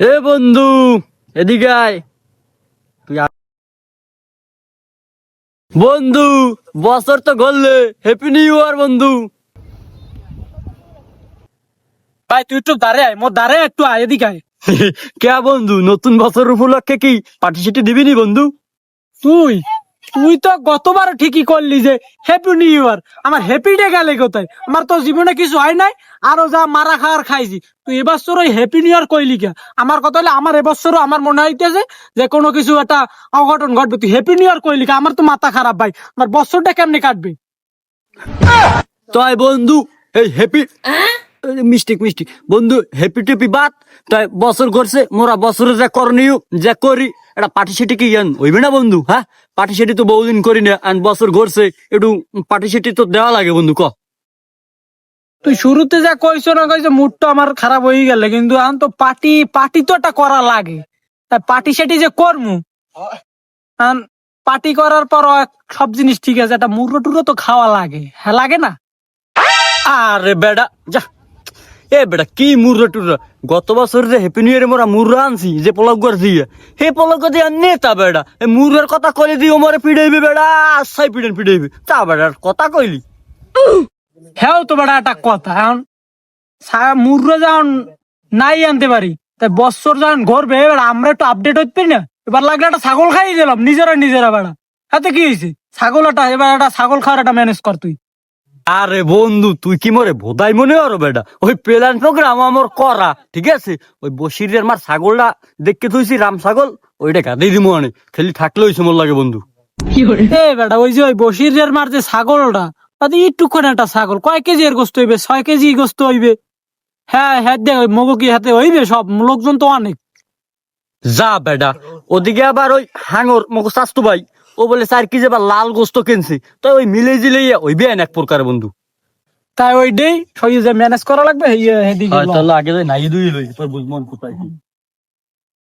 এ বন্ধু, এদিকে আয়। বন্ধু, বছর তো গড়লে, হ্যাপি নিউ ইয়ার বন্ধু। ভাই তুই একটু দাঁড়ে আয়, মোর দাঁড়ে একটু আয়, এদিকে আয়। কে বন্ধু, নতুন বছর উপলক্ষে কি পার্টি সিটি দিবি নি বন্ধু? তুই তুই তো গতবার ঠিকই করলি যে হ্যাপি নিউ ইয়ার, আমার হ্যাপি ডে গেলে কোথায়? আমার তো জীবনে কিছু হয় নাই, আরো যা মারা খাওয়ার খাইছি। তুই এবছর ওই হ্যাপি নিউ ইয়ার কইলি কে? আমার কথা হলে আমার এবছরও আমার মনে হইতেছে যে কোনো কিছু একটা অঘটন ঘটবে। তুই হ্যাপি নিউ ইয়ার কইলি কে? আমার তো মাথা খারাপ ভাই, আমার বছরটা কেমনে কাটবে? তাই বন্ধু, এই হ্যাপি মিস্টেক বন্ধু, হ্যাপি টেপি বাদ। তাই বছর ঘুরছে, মোরা বছরে যা করণীয় যা করি, এটা পার্টি সিটি কি ইয়ান হইবে না বন্ধু? হ্যাঁ, পার্টি সিটি তো বহুদিন করি না, আর বছর ঘুরছে, একটু পার্টি সিটি তো দেওয়া লাগে বন্ধু। ক তুই শুরুতে যা কইছো না কইছো, মুডটা আমার খারাপ হয়ে গেল, কিন্তু এখন তো পার্টি পার্টি তো একটা করা লাগে। তাই পার্টি সেটি যে করমু, পার্টি করার পর সব জিনিস ঠিক আছে, একটা মুরো টুরো তো খাওয়া লাগে, হ্যাঁ লাগে না? আরে বেড়া যা, এ বেটা কি মুর্রা টুর্রা, গত বছর যে হ্যাপি নিউ ইয়ারে মোরা মুর্রা আনছি যে পলক দিয়ে, হে পলক দিয়ে নেতা বেড়া, এ মুর্রার কথা কইলে দিয়ে ওমরে পিড়াইবি বেড়া, আসাই পিড়াইবি তা বেড়ার কথা কইলি। হ্যাঁ তো বেটা একটা কথা, এখন মুরো যখন নাই আনতে পারি, তাই বছর যখন ঘুরবে, এবার আমরা একটু আপডেট হইতে পারি না? এবার লাগলে একটা ছাগল খাই দিলাম নিজেরা বেড়া, হাতে কি হয়েছে? ছাগলটা এবার একটা ছাগল খাওয়ার একটা ম্যানেজ কর তুই। আরে বন্ধু, তুই কি মরে ভোদাই মনে হলো বেটা? ওই প্ল্যান প্রোগ্রাম আমার করা ঠিক আছে, ওই বসিরের মার ছাগলটা দেখতে থইছি, রাম ছাগল, ওইটা গাদেই দিমু আনে, খালি থাকলে হইছে মোর লাগে বন্ধু। এ বেটা, ওই যে ওই বসিরের মার যে ছাগলটা, তাতে একটুক্ষণ একটা ছাগল কয় কেজি এর গোস্ত হইবে? 6 কেজি গোস্ত হইবে। হ্যাঁ হ্যাঁ, দেখ ওই মগু কি হাতে হইবে? সব লোকজন তো অনেক। যা বেটা, ওদিকে আবার ওই হাঙর মগো স্বাস্থ্য ভাই, ও বলে 4 কেজি আবার লাল গোস্ত কিনছি, তো ওই মিলে জিলে ওই বেন এক প্রকার বন্ধু। তাই ওই ডেই সই যে ম্যানেজ করা লাগবে, তাহলে আগে যাই নাই দুই লই, পর বুঝমন কোথায়।